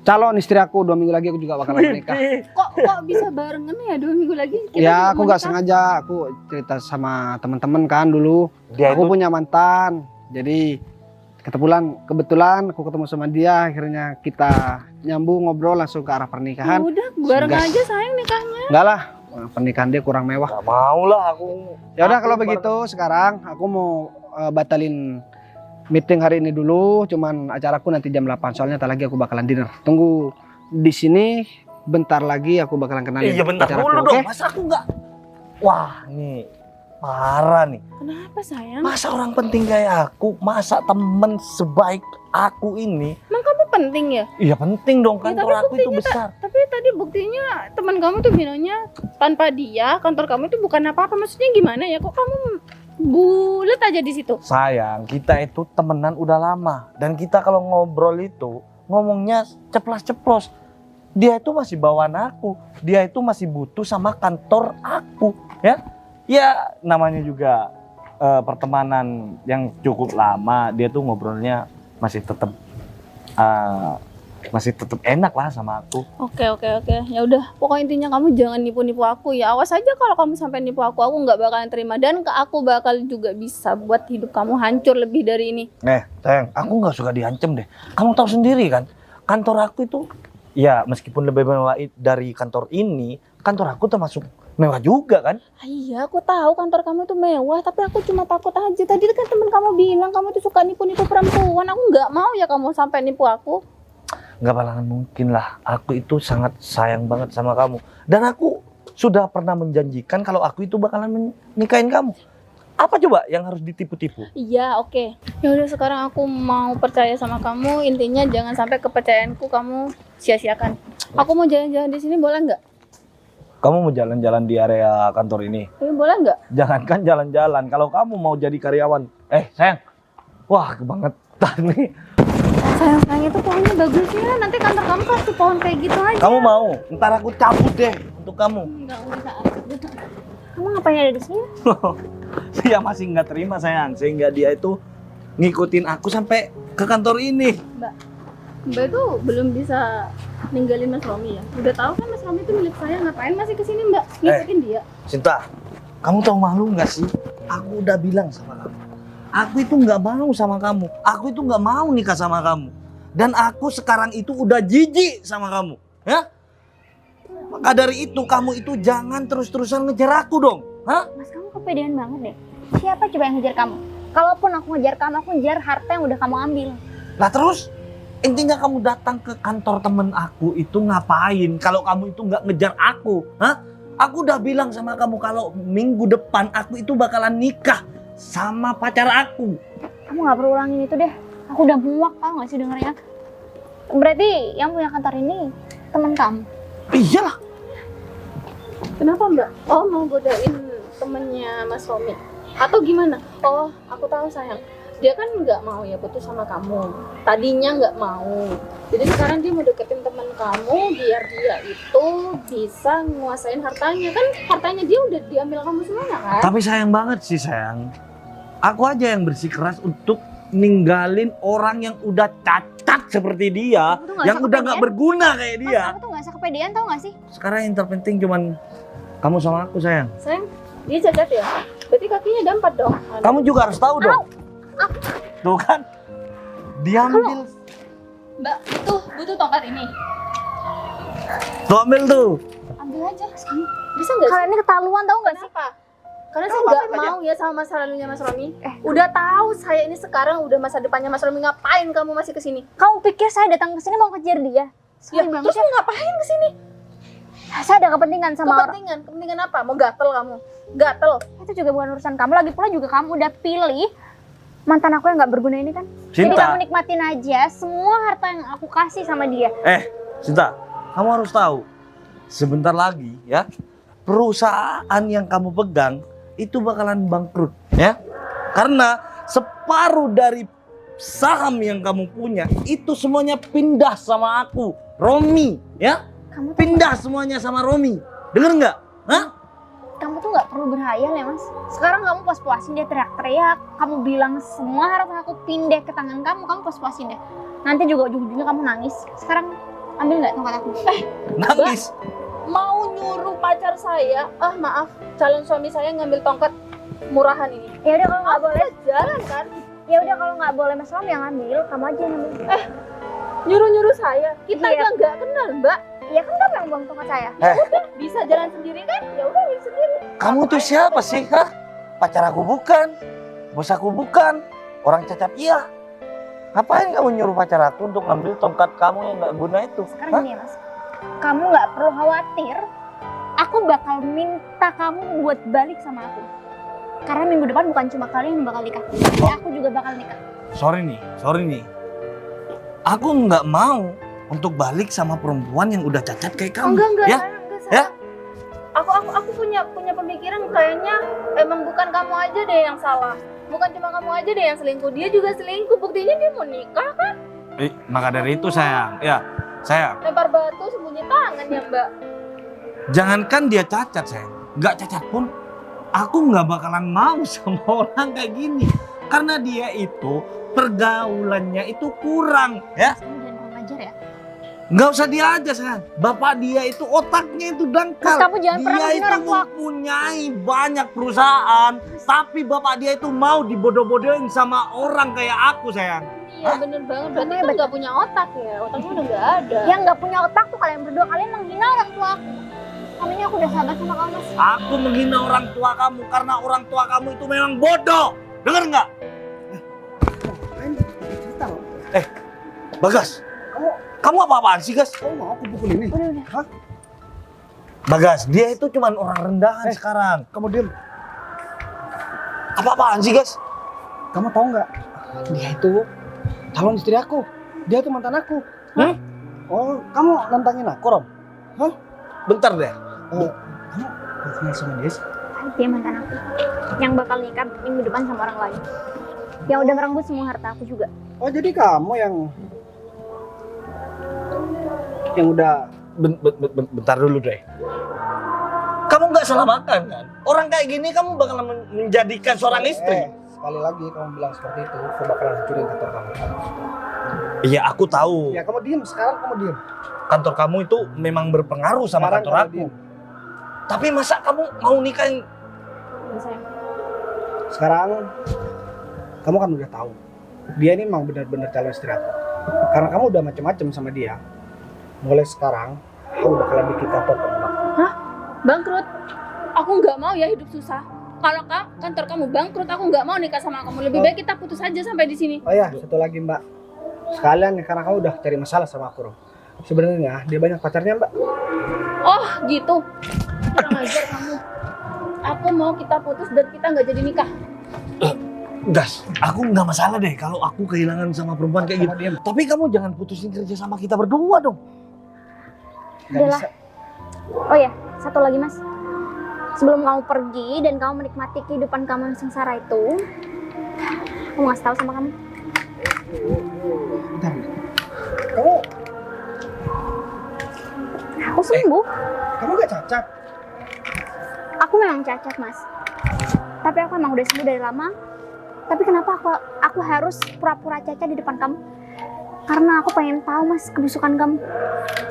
calon istri aku. 2 minggu lagi aku juga bakalan menikah. Kok bisa barengan ya 2 minggu lagi? Kita Ya, juga aku mau nggak nikah. sengaja. Aku cerita sama teman-teman kan dulu. Dia Aku itu punya mantan. Jadi kebetulan aku ketemu sama dia. Akhirnya kita nyambung ngobrol langsung ke arah Ya pernikahan. udah bareng Gas. aja sayang nikahnya. Enggak lah, pernikahan dia kurang mewah. nggak mau lah aku. Ya udah Aku kalau bareng- begitu sekarang aku mau batalin meeting hari ini dulu. Cuman acaraku nanti jam 8. Soalnya tak lagi aku bakalan dinner. Tunggu di sini. Bentar lagi aku bakalan kenalin. Iya bentar acaraku, dulu oke? dong. Masa aku nggak? Wah nih parah nih. Kenapa sayang? Masa orang penting kayak aku, masa temen sebaik aku ini? Emang kamu penting ya? Iya penting dong, Ya, kantor tapi aku itu besar. Tapi tadi buktinya teman kamu tuh bilangnya tanpa dia kantor kamu itu bukan apa-apa. Maksudnya gimana ya? Kok kamu bulet aja di situ? Sayang, kita itu temenan udah lama. Dan kita kalau ngobrol itu, ngomongnya ceplas-ceplos. Dia itu masih bawaan aku. Dia itu masih butuh sama kantor aku. Ya namanya juga pertemanan yang cukup lama. Dia tuh ngobrolnya masih tetap enak lah sama aku. Oke. Ya udah, pokoknya intinya kamu jangan nipu-nipu aku ya. Awas aja kalau kamu sampai nipu aku nggak bakalan terima dan aku bakal juga bisa buat hidup kamu hancur lebih dari ini. Sayang, aku nggak suka diancam deh. Kamu tahu sendiri kan, kantor aku itu, ya meskipun lebih mewah dari kantor ini, kantor aku termasuk mewah juga kan. Iya, aku tahu kantor kamu itu mewah, tapi aku cuma takut aja. Tadi kan temen kamu bilang kamu tuh suka nipu-nipu perempuan. Aku nggak mau ya kamu sampai nipu aku. Nggak bakalan mungkin lah. Aku itu sangat sayang banget sama kamu. Dan aku sudah pernah menjanjikan kalau aku itu bakalan nikahin kamu. Apa coba yang harus ditipu-tipu? Iya, oke. Ya udah sekarang aku mau percaya sama kamu. Intinya jangan sampai kepercayaanku kamu sia-siakan. Aku mau jalan-jalan di sini boleh nggak? Kamu mau jalan-jalan di area kantor ini? Ini boleh nggak? Jangankan jalan-jalan. Kalau kamu mau jadi karyawan. Sayang. Wah, kebangetan nih. Sayang itu pohonnya bagusnya. Nanti kantor kamu kasih pohon kayak gitu aja. Kamu mau? Ntar aku cabut deh untuk kamu. Nggak usah. Kamu ngapain ada di sini? Dia masih nggak terima sayang. Sehingga dia itu ngikutin aku sampai ke kantor ini. Mbak itu belum bisa ninggalin Mas Romi ya. Udah tahu kan Mas Romi itu milik saya. Ngapain masih kesini Mbak? Ngikutin dia. Sinta, kamu tahu malu nggak sih? Aku udah bilang sama kamu. Aku itu nggak mau sama kamu. Aku itu nggak mau nikah sama kamu. Dan aku sekarang itu udah jijik sama kamu. Ya? Maka dari itu kamu itu jangan terus-terusan ngejar aku dong. Hah? Mas, kamu kepedean banget deh. Siapa coba yang ngejar kamu? Kalaupun aku ngejar kamu, aku ngejar harta yang udah kamu ambil. Lah terus intinya kamu datang ke kantor temen aku itu ngapain? Kalau kamu itu nggak ngejar aku, hah? Aku udah bilang sama kamu kalau minggu depan aku itu bakalan nikah sama pacar aku. Kamu nggak perlu ulangin itu deh. Aku udah muak, tau gak sih dengernya? Berarti yang punya kantor ini teman kamu? Iyalah. Kenapa Mbak? Oh, mau godain temennya Mas Romi? Atau gimana? Oh, aku tahu sayang. Dia kan nggak mau ya putus sama kamu. Tadinya nggak mau. Jadi sekarang dia mau deketin teman kamu biar dia itu bisa nguasain hartanya. Kan hartanya dia udah diambil kamu semuanya kan? Tapi sayang banget sih sayang. Aku aja yang bersikeras untuk ninggalin orang yang udah cacat seperti dia, Kamu tuh nggak yang usah udah nggak kepedean. berguna kayak Mas, dia. kamu tuh gak usah kepedean tau gak sih? Sekarang yang terpenting cuman kamu sama aku sayang. Sayang, dia cacat ya? Berarti kakinya ada 4 dong? Kamu juga harus tahu dong. Tuh kan, dia ambil. Mbak, itu butuh tongkat ini. Tuh ambil tuh. Ambil aja. Bisa nggak sih? Kalian ini keterlaluan tau gak sih? Kenapa? Karena saya nggak mau ya sama masa lalunya Mas Romi. Udah tahu saya ini sekarang udah masa depannya Mas Romi. Ngapain kamu masih kesini? Kamu pikir saya datang ke sini mau kejar dia? Ya, Sorry banget terus ya. mau ngapain kesini? Saya ada kepentingan sama orang. Kepentingan apa? Mau gatel kamu? Gatel. Itu juga bukan urusan kamu. Lagi pula juga kamu udah pilih mantan aku yang nggak berguna ini kan. Jadi Cinta. kamu nikmatin aja semua harta yang aku kasih sama dia. Cinta, kamu harus tahu. Sebentar lagi ya, perusahaan yang kamu pegang itu bakalan bangkrut ya. Karena separuh dari saham yang kamu punya itu semuanya pindah sama aku, Romi ya. Kamu tuh, Pindah semuanya sama Romi. Dengar nggak? Hah? kamu tuh nggak perlu berhayal ya mas. Sekarang kamu puas-puasin dia teriak-teriak. Kamu bilang semua harta aku pindah ke tangan kamu. Kamu puas-puasin deh. Nanti juga ujung-ujungnya kamu nangis. Sekarang ambil nggak tongkat aku? Nangis. Mau nyuruh pacar saya, maaf, calon suami saya ngambil tongkat murahan ini. Ya udah kalau nggak boleh. Jalan kan? Ya udah kalau nggak boleh mas Rom yang ambil, kamu aja yang ambil. Nyuruh-nyuruh saya. Kita Iya. aja nggak kenal, Mbak. Ya kan kamu yang buang tongkat saya. Bisa jalan sendiri kan? Ya udah ambil sendiri. Kamu tuh siapa sih? Hah? Pacar aku bukan. Bos aku bukan. Orang cacat iya. Ngapain kamu nyuruh pacar aku untuk ngambil tongkat kamu yang nggak guna itu? Sekarang Hah? gini ya mas, kamu nggak perlu khawatir. Aku bakal minta kamu buat balik sama aku. Karena minggu depan bukan cuma kalian yang bakal nikah, tapi aku juga bakal nikah. Sorry nih. Aku nggak mau untuk balik sama perempuan yang udah cacat kayak kamu. Enggak, Ya? enggak Ya? Aku punya pemikiran kayaknya emang bukan kamu aja deh yang salah. Bukan cuma kamu aja deh yang selingkuh, dia juga selingkuh. Buktinya dia mau nikah kan? Maka dari itu sayang, sayang. Lempar batu sembunyi tangan ya Mbak. Jangankan dia cacat sayang, nggak cacat pun, aku nggak bakalan mau sama orang kayak gini. Karena dia itu pergaulannya itu kurang, ya. Kamu jangan kurang ajar ya. Nggak usah dia aja sayang. Bapak dia itu otaknya itu dangkal. Mas, kamu jangan pernah Dia ngehina itu orang tua. mempunyai banyak perusahaan, tapi bapak dia itu mau dibodoh-bodohin sama orang kayak aku sayang. Iya bener banget, berarti itu nggak punya otak ya. Otaknya udah nggak ada. Yang nggak punya otak tuh kalian berdua, kalian menghina orang tua aku. Namanya aku udah sahabat sama kamu mas. Aku menghina orang tua kamu karena orang tua kamu itu memang bodoh. Dengar nggak? Cerita loh. Bagas, kamu apa-apaan sih Gas? Kamu mau aku pukul ini? Udah. Bagas, dia itu cuman orang rendahan sekarang. Kamu diam. Apa-apaan sih Gas? Kamu tahu nggak? Dia itu calon istri aku. Dia tuh mantan aku. Hmm? Oh, kamu nantangin aku, Rom? Bentar deh. Kamu gak kenal sama dia sih? Dia mantan aku. Yang bakal nikah minggu depan sama orang lain. Yang udah merenggut semua harta aku juga. Oh, jadi kamu yang udah Bentar dulu deh. Kamu nggak salah makan kan? Orang kayak gini kamu bakal menjadikan seorang istri. sekali lagi kamu bilang seperti itu, aku bakalan hancurin kantor kamu. Iya aku tahu. Ya kamu diem, sekarang kamu diem. Kantor kamu itu memang berpengaruh sama Sekarang kantor kamu aku. diem. Tapi masa kamu mau nikahin? Sekarang kamu kan udah tahu dia ini memang benar-benar calon istri aku. Karena kamu udah macem-macem sama dia, mulai sekarang aku bakalan bikin kantor kamu bangkrut. Bangkrut? Aku nggak mau ya hidup susah. Kalau kantor kamu bangkrut, aku nggak mau nikah sama kamu. Lebih baik kita putus aja sampai di sini. Oh ya, satu lagi Mbak. Sekalian nih, karena kamu udah cari masalah sama aku, Rom. Sebenarnya dia banyak pacarnya Mbak. Oh gitu. Kurang ajar kamu. Aku mau kita putus dan kita nggak jadi nikah. Gas, aku nggak masalah deh kalau aku kehilangan sama perempuan kayak gitu. Tapi kamu jangan putusin kerja sama kita berdua dong. Udahlah. Oh ya, satu lagi mas. Sebelum kamu pergi dan kamu menikmati kehidupan kamu yang sengsara itu, aku mau ngasih tahu sama kamu. Bentar. Kamu Aku sembuh. kamu gak cacat? Aku memang cacat mas. Tapi aku emang udah sembuh dari lama. Tapi kenapa aku harus pura-pura cacat di depan kamu? Karena aku pengen tahu mas kebusukan kamu.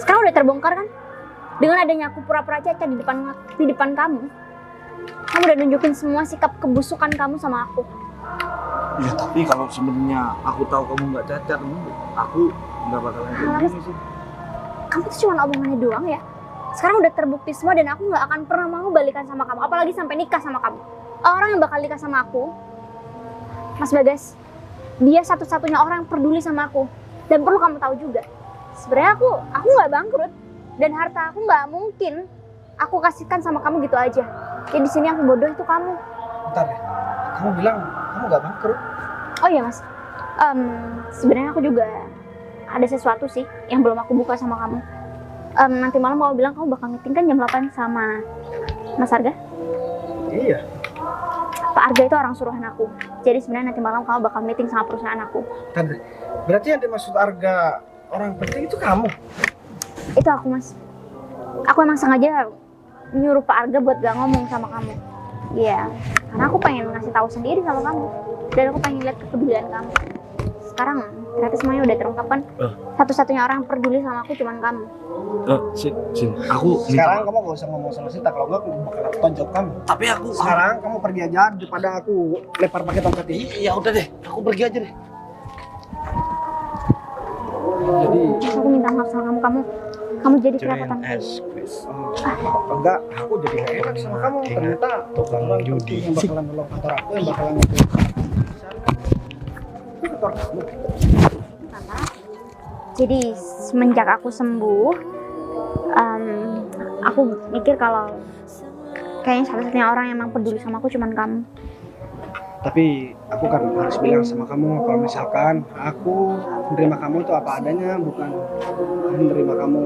Sekarang udah terbongkar kan? Dengan adanya aku pura-pura cacat di depan kamu, kamu udah nunjukin semua sikap kebusukan kamu sama aku. Ya tapi kalau sebenarnya aku tahu kamu nggak cacat, aku nggak bakalan kayak gini sih. Kamu tuh cuma omongannya doang ya. Sekarang udah terbukti semua dan aku nggak akan pernah mau balikan sama kamu, apalagi sampai nikah sama kamu. Orang yang bakal nikah sama aku, Mas Bagas, dia satu-satunya orang yang peduli sama aku. Dan perlu kamu tahu juga, sebenarnya aku nggak bangkrut dan harta aku nggak mungkin aku kasihkan sama kamu gitu aja. Jadi di sini yang bodoh itu kamu. Bentar deh. Kamu bilang kamu gak bangkrut? Oh iya mas, sebenarnya aku juga ada sesuatu sih yang belum aku buka sama kamu. Nanti malam kamu bilang kamu bakal meeting kan jam 8 sama Mas Arga? Iya. Pak Arga itu orang suruhan aku. Jadi sebenarnya nanti malam kamu bakal meeting sama perusahaan aku. Bentar deh. Berarti yang dimaksud Arga orang penting itu kamu? Itu aku mas. Aku emang sengaja nyuruh Pak Arga buat gak ngomong sama kamu. Iya, karena aku pengen ngasih tahu sendiri sama kamu. Dan aku pengen lihat kepedulian kamu. Sekarang ternyata semuanya udah terungkap kan. Satu-satunya orang yang peduli sama aku cuman kamu. Sin, aku Sekarang kamu gak usah ngomong sama Sita, kalau enggak aku bakal tonjok kamu. Tapi aku Sekarang kamu pergi aja daripada aku lempar pakai tongkat ini. ya udah deh, aku pergi aja deh. Jadi Mas, aku minta maaf sama kamu jadi kelihatan. enggak, aku jadi gak enak sama kamu. Ternyata orang judi yang bakalan nolong kantor aku, yang bakalan itu kantor kamu. Karena jadi semenjak aku sembuh, aku mikir kalau kayaknya satu-satunya orang yang emang peduli sama aku cuman kamu. Tapi aku kan harus bilang sama kamu kalau misalkan aku menerima kamu itu apa adanya, bukan menerima kamu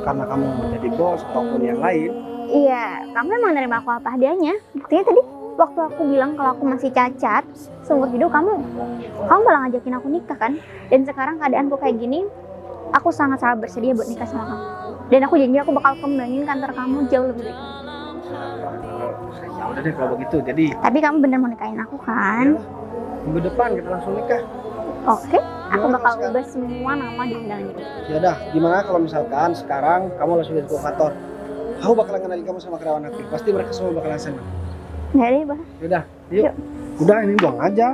karena kamu jadi bos ataupun yang lain. Iya, kamu emang nerima aku apa adanya. Buktinya tadi waktu aku bilang kalau aku masih cacat seumur hidup, kamu malah ngajakin aku nikah kan. Dan sekarang keadaanku kayak gini, aku sangat bersedia buat nikah sama kamu. Dan aku janji aku bakal kembangin kantor kamu jauh lebih baik. Ya udah deh kalau begitu. Jadi Tapi kamu bener mau nikahin aku kan? minggu depan kita langsung nikah. Oke, aku Gimana bakal sekarang? ubah semua nama di undangan ini. Ya udah, gimana kalau misalkan sekarang kamu langsung ke kantor? Aku bakalan kenalin kamu sama karyawan aku. Pasti mereka semua bakalan senang. Nggak deh, Bah. Ya udah, yuk. Udah ini buang aja.